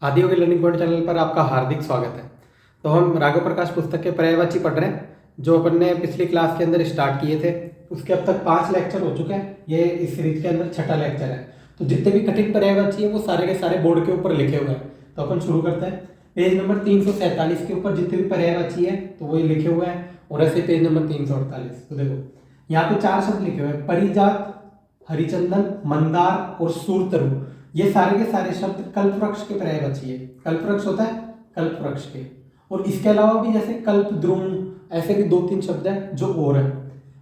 आदि योगी learning point channel पर आपका हार्दिक स्वागत है। तो हम राघव प्रकाश पुस्तक के पर्यायवाची पढ़ रहे हैं, जो अपन ने पिछली क्लास के अंदर स्टार्ट किए थे। उसके अब तक 5 लेक्चर हो चुके हैं। ये इस सीरीज के अंदर 6ठा लेक्चर है। तो जितने भी कठिन पर्यायवाची है वो सारे के सारे बोर्ड के ऊपर लिखे हुए हैं। तो अपन शुरू करते हैं। पेज नंबर 347 के ऊपर जितने भी पर्यायवाची है तो वो लिखे हुए हैं, और ऐसे पेज नंबर 348। तो देखो यहाँ पे 4 शब्द लिखे हुए हैं, परिजात, हरिचंदन, मंदार और सूरतरु। ये सारे के सारे शब्द कल्पवृक्ष के पर्यायवाची है। कल्पवृक्ष होता है कल्पवृक्ष के, और इसके अलावा भी जैसे कल्पद्रुम, ऐसे भी 2-3 शब्द है जो और है।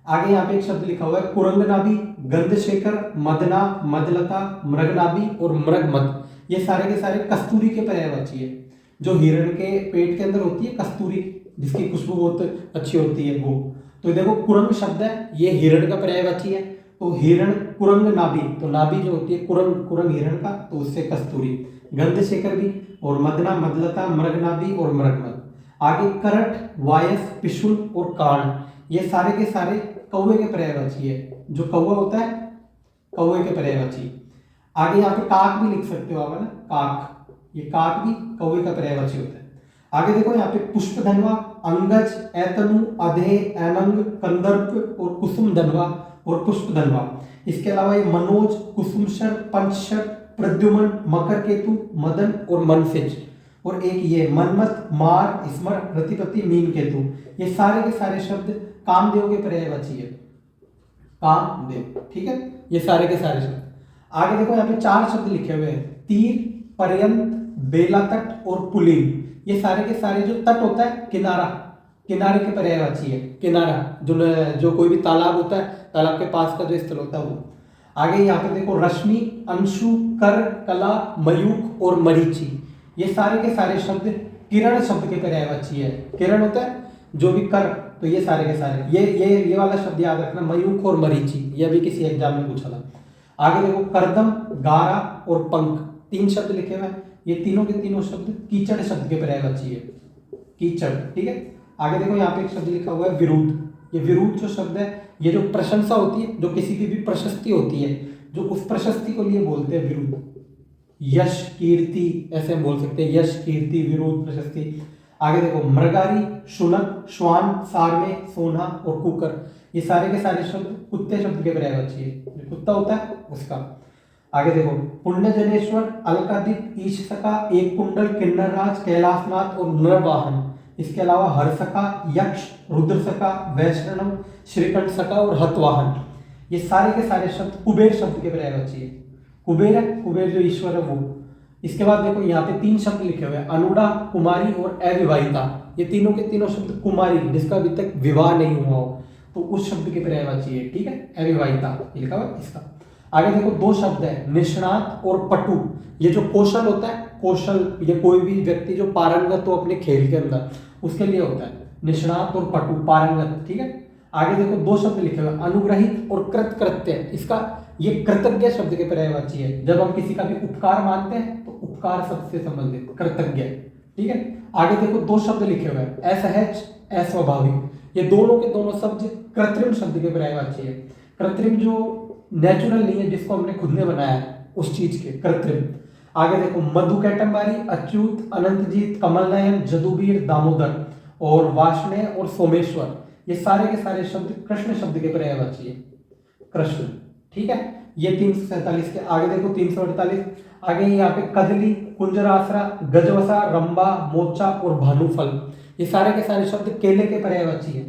आगे यहाँ पे एक शब्द लिखा हुआ है कुरंगनाभि, गंधशेखर, मदना, मदलता, मृगनाभि और मृगमद। ये सारे के सारे कस्तूरी के पर्यायवाची है। जो हिरण के पेट के अंदर होती है कस्तूरी, जिसकी खुशबू बहुत अच्छी होती है वो। तो देखो कुरंग शब्द है, ये हिरण का पर्यायवाची है। तो हिरण कुरंग नाभि, तो नाभि जो होती है कुरंग, कुरंग हिरण का, तो उससे कस्तूरी। गंधशेखर भी, और मदना, मदलता, मृगनाभि और मृगमद। आगे करट, वायस, पिशुल और कान, ये सारे के सारे कौवे के पर्यायवाची है। जो कौवा होता है कौवे के पर्यायवाची। आगे यहाँ पे काक भी लिख सकते हो आप, है ना, काक, ये काक भी कौवे का पर्यायवाची होता है। आगे देखो यहाँ पे पुष्पधनवा, अंगज, ऐतनु, अधे, ऐनंग, कंदर्प और कुसुम धनवा और पुष्पधनवा। इसके अलावा ये मनोज, कुसुमशर, पंचशर, प्रद्युमन, मकरकेतु, मदन और मनसिज। और एक ये मनमत, मार, स्मर, रतिपति, मीनकेतु। ये सारे के सारे शब्द कामदेव के पर्यायवाची है। कामदेव, ठीक है, ये सारे के सारे शब्द। आगे देखो यहाँ पे 4 शब्द लिखे हुए हैं, तीर, पर्यंत, बेला तट और पुलिन। ये सारे के सारे, जो तट होता है किनारा, किनारे के पर्यायवाची है। किनारा जो कोई भी तालाब होता है, तालाब के पास का जो स्थल होता है वो। आगे यहाँ पे देखो रश्मि, अंशु, कर, कला, मयूख और मरीचि। ये सारे के सारे शब्द किरण शब्द के पर्यायवाची है। किरण होता है जो भी कर, तो ये सारे के सारे ये वाला शब्द याद रखना, मयूख और मरीचि। ये भी किसी एग्जाम में पूछा था। आगे देखो करदम, गारा और पंख, 3 शब्द लिखे हुए हैं। ये तीनों के तीनों शब्द कीचड़ शब्द के पर्यायवाची है। कीचड़, ठीक है। आगे देखो यहाँ पे एक शब्द लिखा हुआ है विरुद्ध। ये विरुद्ध जो शब्द है, ये जो प्रशंसा होती है, जो किसी की भी प्रशस्ति होती है, जो उस प्रशस्ति को लिए बोलते हैं विरुद्ध। यश, कीर्ति, ऐसे हम बोल सकते हैं, यश, कीर्ति, विरुद्ध, प्रशस्ति। आगे देखो मृगारी, शुनक, श्वान, सारमे, सोना और कुकर। ये सारे के सारे शब्द कुत्ते शब्द के पर्यायवाची है। जो कुत्ता होता है उसका। आगे देखो पुण्यजनेश्वर, अलकादित, ईशसका, एक कुंडल, किन्नरराज, कैलाशनाथ और नरवाहन। इसके अलावा हरसका, यक्ष, रुद्रसका, वैष्णव, श्रीकंठ सका और हतवाहन। ये सारे के सारे शब्द कुबेर शब्द के पर्यायवाची है। कुबेर है, कुबेर जो ईश्वर है वो। इसके बाद देखो यहाँ पे 3 शब्द लिखे हुए हैं, अनुड़ा, कुमारी और अविवाहिता। ये तीनों के तीनों शब्द कुमारी, जिसका अभी तक विवाह नहीं हुआ हो, तो उस शब्द के पर्यायवाची है, ठीक है, अविवाहिता, ये लिखा हुआ इसका। आगे देखो 2 शब्द है, निष्णात और पटु। ये जो कौशल होता है, कौशल, ये कोई भी व्यक्ति जो पारंगत हो अपने खेल के अंदर, उसके लिए होता है निष्णात और पटु, पारंगत, ठीक है। आगे देखो 2 शब्द लिखे हुए, अनुग्रहित और कृतकृत्य। इसका ये कृतज्ञ शब्द के पर्यायवाची है। जब हम किसी का भी उपकार मानते हैं तो उपकार शब्द से संबंधित कृतज्ञ, ठीक है। आगे देखो 2 शब्द लिखे हुए हैं, असहज, अस्वाभाविक। ये दोनों के दोनों शब्द कृत्रिम शब्द के पर्यायवाची है। कृत्रिम जो नेचुरल नहीं है, जिसको हमने खुद ने बनाया है, उस चीज के कृत्रिम। आगे देखो मधु कैटम्बारी, अच्युत, अनंतजीत, कमल नयन, जदुबीर, दामोदर और वाष्णेय और सोमेश्वर। ये सारे के सारे शब्द कृष्ण शब्द के पर्यायवाची है। कृष्ण, ठीक है। ये 347 के। आगे देखो 348। आगे यहाँ पे कदली, कुंजरासरा, गजवसा, रंबा, मोचा और भानुफल। ये सारे के सारे शब्द केले के पर्यायवाची है।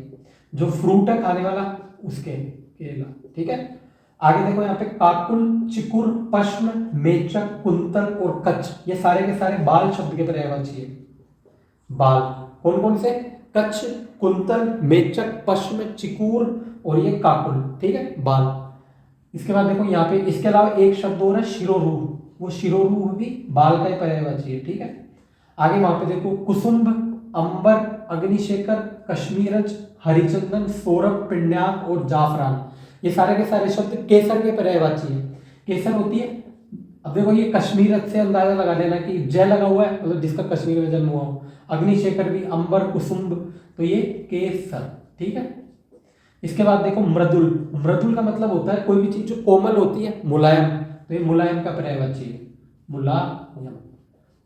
जो फ्रूट है खाने वाला, उसके, केला, ठीक है। आगे देखो यहाँ पे काकुल, चिकुर, पश्म, मेचक, कुंतल और कच्छ। ये सारे के सारे बाल शब्द के पर्यायवाची है। बाल कौन कौन से, कच्छ, कुंतल, मेचक, पश्म, चिकूर और ये काकुल, ठीक है, बाल। इसके बाद देखो यहाँ पे इसके अलावा एक शब्द और है शिरोरूह। वो शिरोरूह भी बाल का ही पर्यायवाची है, ठीक है। आगे वहां पे देखो कुसुम्भ, अंबर, अग्निशेखर, कश्मीरज, हरिचंदन, सौरभ, पिंड्याक और जाफरान। ये सारे के सारे शब्द केसर के पर्यायवाची है। केसर होती है, अब देखो ये कश्मीरज से अंदाजा लगा लेना कि जय लगा हुआ है, मतलब जिसका कश्मीर में जन्म हुआ हो। अग्निशेखर भी, अंबर, कुसुम्भ, तो ये केसर, ठीक है। इसके बाद देखो मृदुल। मृदुल का मतलब होता है कोई भी चीज जो कोमल होती है, मुलायम, तो ये मुलायम का पर्यायवाची है, मुलायम।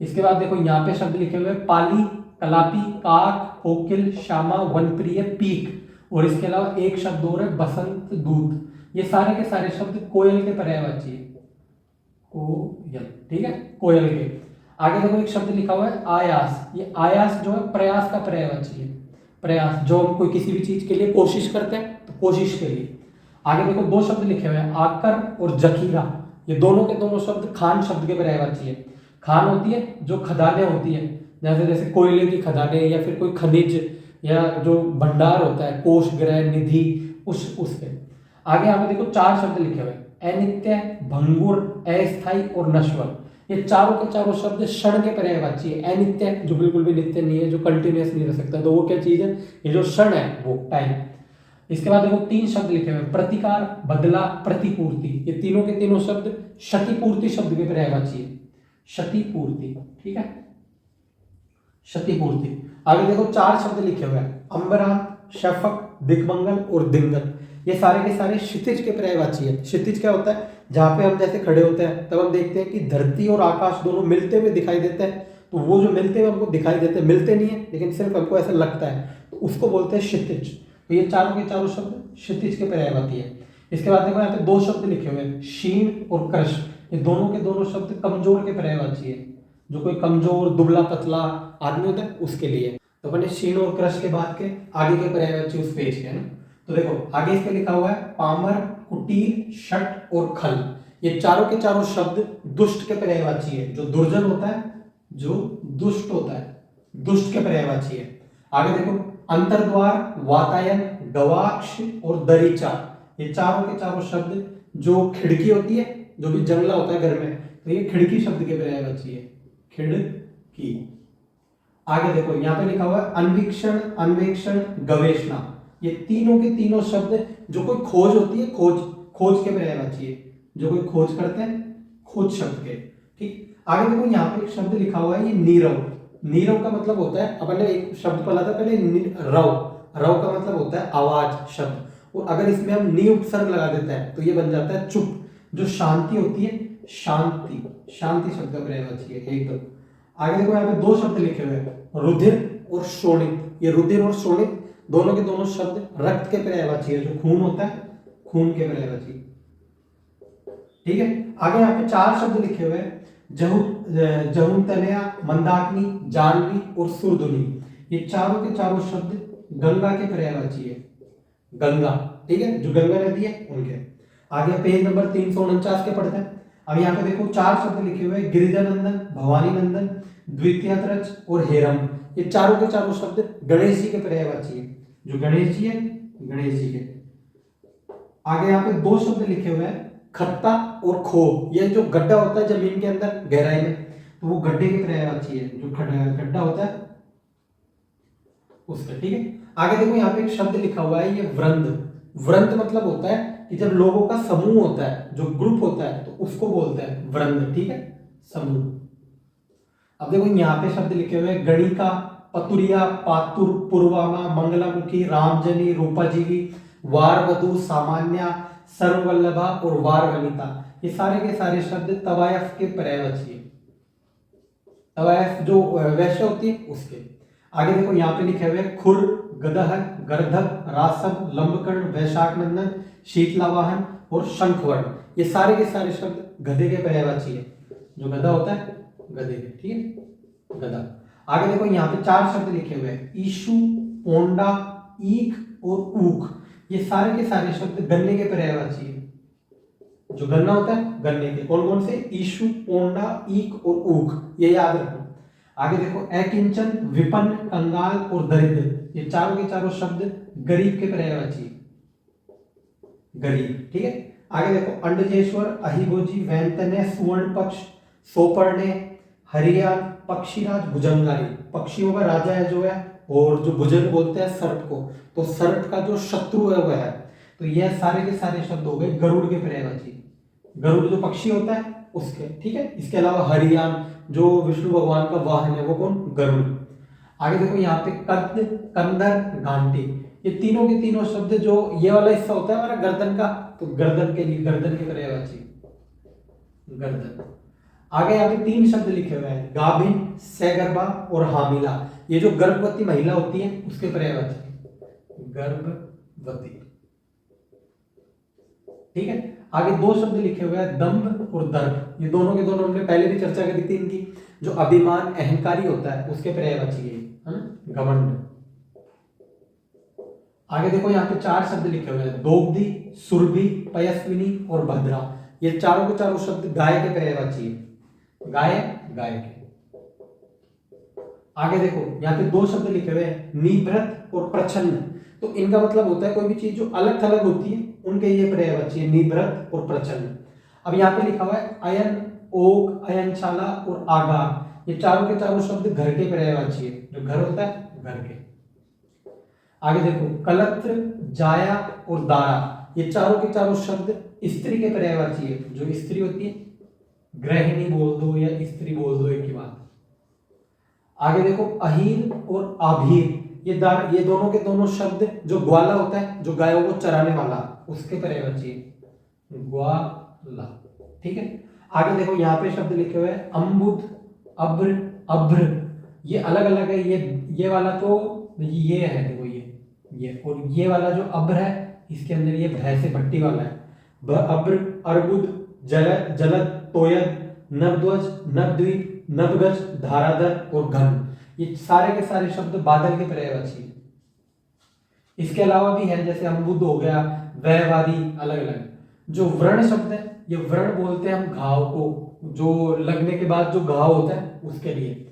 इसके बाद देखो यहाँ पे शब्द लिखे हुए हैं पाली, कलापी, काक, कोकिल, श्यामा, वनप्रिय, पीक, और इसके अलावा एक शब्द और है बसंत दूत। ये सारे के सारे शब्द कोयल के पर्यायवाची है, कोयल, ठीक है, कोयल के। आगे देखो एक शब्द लिखा हुआ है आयास। ये आयास जो है प्रयास का पर्यायवाची है, प्रयास, जो हम कोई किसी भी चीज के लिए कोशिश करते हैं तो कोशिश के लिए। आगे देखो दो शब्द लिखे हुए हैं आकर और जखीरा। ये दोनों के दोनों शब्द खान शब्द के पर्यायवाची है। खान होती है जो खदानें होती है, जैसे जैसे कोयले की खदानें या फिर कोई खनिज या जो भंडार होता है, कोष, गृह, निधि, उसके। आगे यहाँ पे देखो चार शब्द लिखे हुए हैं अनित्य, भंगुर, अस्थायी और नश्वर। ये चारों के चारों शब्द क्षण के पर्यायवाची है। अनित्य जो बिल्कुल भी नित्य नहीं है, जो कंटिन्यूअस नहीं रह सकता, तो वो क्या चीज है, ये जो क्षण है वो टाइम। इसके बाद देखो तीन शब्द लिखे हुए हैं प्रतिकार, बदला, प्रतिपूर्ति। ये तीनों के तीनों शब्द क्षतिपूर्ति शब्द के पर्यायवाची है, क्षतिपूर्ति, ठीक है, क्षतिपूर्ति। आगे देखो चार शब्द लिखे हुए हैं अंबरा, शफक, दिग्मंगल और दिंगल। ये सारे के सारे क्षितिज के पर्यायवाची है। क्षितिज क्या होता है, जहां पे हम जैसे खड़े होते हैं तब हम देखते हैं कि धरती और आकाश दोनों मिलते हुए दिखाई देते हैं, तो वो जो मिलते हुए हमको दिखाई देते हैं, मिलते नहीं है लेकिन सिर्फ हमको ऐसा लगता है, तो उसको बोलते हैं क्षितिज। तो ये चारों के चारों शब्द क्षितिज के पर्यायवाची है। इसके बाद देखो यहाँ पे दो शब्द लिखे हुए हैं क्षीण और कृश। ये दोनों के दोनों शब्द कमजोर के पर्यायवाची है, जो कोई कमजोर, दुबला पतला आदमी होता है उसके लिए। तो अपने क्षीण और कृश के बाद के आगे के पर्यायवाची उस पेज के है ना। तो देखो आगे इस पे लिखा हुआ है पामर, कुटीर, शट और खल। ये चारों के चारों शब्द दुष्ट के पर्यायवाची है। जो दुर्जन होता है, जो दुष्ट होता है, दुष्ट के पर्यायवाची है। आगे देखो अंतर्द्वार, वातायन, गवाक्ष और दरीचा। ये चारों के चारों शब्द जो खिड़की होती है, जो भी जंगला होता है घर में, तो ये खिड़की शब्द के पर्यायवाची है, खिड़की। आगे देखो यहाँ पे लिखा हुआ है अन्वीक्षण, अन्वेक्षण, गवेषणा। ये तीनों के तीनों शब्द जो कोई खोज होती है, खोज, खोज के पर्यायवाची है, जो कोई खोज करते हैं, खोज शब्द के, ठीक। आगे देखो यहाँ पे एक शब्द लिखा हुआ है ये नीरव। नीरव का मतलब होता है, अपन ने एक शब्द पढ़ा था पहले रव, रव का मतलब होता है आवाज शब्द, और अगर इसमें हम नी उपसर्ग लगा देते हैं तो ये बन जाता है चुप। जो शांति होती है, शांति, शांति शब्द का पर्यायवाची है एकदम। आगे देखो यहाँ पे दो शब्द लिखे हुए हैं रुधिर और शोणित। ये रुधिर और शोणित दोनों के दोनों शब्द रक्त के पर्यायवाची है, जो खून होता है, खून के पर्यायवाची, ठीक है। आगे यहाँ पे चार शब्द लिखे हुए हैं जहुतनया, मंदाकिनी, जानवी और सुरधुनी। ये चारों के चारों शब्द गंगा के पर्यायवाची है, गंगा, ठीक है, जो गंगा नदी है उनके। आगे पेज नंबर 349 के पढ़ते हैं। अब यहाँ पे देखो चार शब्द लिखे हुए हैं गिरिजानंदन, भवानी नंदन, द्वितीयत्रच और हेरम। ये चारों के चारों शब्द गणेश जी के पर्यायवाची है, जो गणेश जी है, गणेश जी के। आगे यहाँ पे दो शब्द लिखे हुए हैं खत्ता और खो। ये जो गड्ढा होता है जमीन के अंदर गहराई में, तो वो गड्ढे के पर्यायवाची है, जो गड्ढा होता है उसका, ठीक है। आगे देखो यहाँ पे एक शब्द लिखा हुआ है ये वृंद। वृंद मतलब होता है कि जब लोगों का समूह होता है, जो ग्रुप होता है, तो उसको बोलते हैं वृंद, ठीक है, समूह। अब देखो यहाँ पे शब्द लिखे हुए हैं गणिका, पतुरिया, पातुर, पुरवामा, मंगलामुखी, रामजनी, रूपाजीवी, वारवधु, सामान्या, सर्ववल्लभा और वारवनिता। ये सारे के सारे शब्द तवायफ के पर्यायवाची है, तवायफ जो वैश्य होती है उसके। आगे देखो यहाँ पे लिखे हुए खुर, गदह, गर्धक, रासम, लंबकर्ण, वैशाखनंदन, शीतलावाहन और शंखवर्ण। ये सारे के सारे शब्द गधे के पर्यायवाची है, जो गधा होता है गधे के, ठीक है, गधा। आगे देखो यहाँ पे चार शब्द लिखे हुए हैं ईशु, पोंडा, ईख और ऊख। ये सारे के सारे शब्द गन्ने के पर्यायवाची है, जो गन्ना होता है गन्ने के। कौन कौन से, ईशु, पोंडा, ईख और ऊख, ये याद रखो। आगे देखो अकिंचन, विपन्न, कंगाल और दरिद्र। ये चारों के चारों शब्द गरीब के पर्यायवाची, गरीब, ठीक है। आगे देखो अंडजेश्वर, अहिभोजी, वैंतन्य, सुवर्ण पक्ष, सोपर्णे, हरियाण, पक्षीराज, भुजंगारी। पक्षियों का राजा है जो है, और जो भुजंग बोलते हैं सर्प को, तो सर्प का जो शत्रु है वह है। तो यह सारे के सारे शब्द हो गए गरुड़ के पर्यायवाची, गरुड़ जो पक्षी होता है उसके, ठीक है। इसके अलावा हरियाण जो विष्णु भगवान का वाहन है, वो कौन, गरुड़। आगे देखो यहाँ पे कद, कंदर, घंटी। ये तीनों के तीनों शब्द, जो ये वाला हिस्सा होता है हमारा गर्दन का, तो गर्दन के लिए गर्दन के पर्यायवाची, गर्दन। आगे यहाँ पे 3 शब्द लिखे हुए हैं, गाभिन, सगर्भा और हामिला। ये जो गर्भवती महिला होती है उसके पर्यायवाची गर्भवती। ठीक है। आगे 2 शब्द लिखे हुए हैं, दंभ और दर्प। ये दोनों के दोनों हमने पहले भी चर्चा करी थी इनकी। जो अभिमान अहंकारी होता है उसके पर्यायवाची है ना, घमंड। आगे देखो यहाँ पे 4 शब्द लिखे हुए हैं, दोग्धी, सुरभि, पयस्विनी और भद्रा। ये चारों के चारों शब्द गाय के पर्यायवाची है, गाय गाय के। आगे देखो यहाँ पे 2 शब्द लिखे हुए हैं, निभृत और प्रच्छन्न। तो इनका मतलब होता है कोई भी चीज जो अलग थलग होती है उनके ये पर्यायवाची है, निभृत और प्रच्छन्न। अब यहाँ पे लिखा हुआ है अयन, ओक, अयनशाला और आगार। ये चारों के चारों शब्द घर के पर्यायवाची है, जो घर होता है घर के। आगे देखो कलत्र, जाया और दारा। ये चारों के चारों शब्द स्त्री के पर्यायवाची है, जो स्त्री होती है, गृहिणी बोल दो या स्त्री बोल दो, एक ही बात। आगे देखो अहीर और आभीर। ये दोनों के दोनों शब्द जो ग्वाला होता है, जो गायों को चराने वाला, उसके पर्यायवाची है, ग्वाला। ठीक है। आगे देखो यहाँ पे शब्द लिखे हुए हैं, अम्बुद, अब्र, अभ्र। ये अलग अलग है। ये वाला तो ये है, देखो ये और ये वाला जो अब्र है, इसके अंदर ये भय से भट्टी वाला है। अब्र, अर्बुद, जलद, जलद, तोयद, नवध्वज, नवद्वीप, नवगज, धाराधर और घन। ये सारे के सारे शब्द बादल के पर्यायवाची हैं। इसके अलावा भी है, जैसे अम्बुद हो गया, व्यवहारी, अलग अलग। जो व्रण शब्द है, ये व्रण बोलते हैं हम घाव को, जो लगने के बाद जो घाव होता है उसके लिए।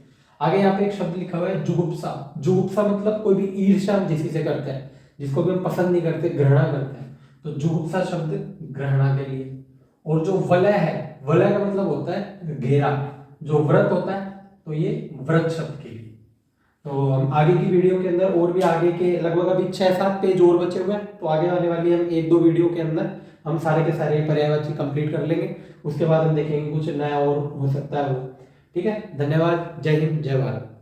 आगे यहाँ पे एक शब्द लिखा हुआ है, जुगुप्सा। जुगुप्सा मतलब कोई भी ईर्ष्या किसी से करते हैं, जिसको भी हम पसंद नहीं करते, घृणा करते हैं, तो जुगुप्सा शब्द घृणा के लिए। और जो वलय है, वलय का मतलब होता है घेरा। जो व्रत होता है तो ये व्रत शब्द के लिए। तो हम आगे की वीडियो के अंदर और भी आगे के लगभग अभी 6-7 पेज और बचे हुए हैं, तो आगे आने वाली हम 1-2 वीडियो के अंदर हम सारे के सारे पर्यायवाची कंप्लीट कर लेंगे। उसके बाद हम देखेंगे कुछ नया और हो सकता है वो। ठीक है। धन्यवाद। जय हिंद, जय भारत।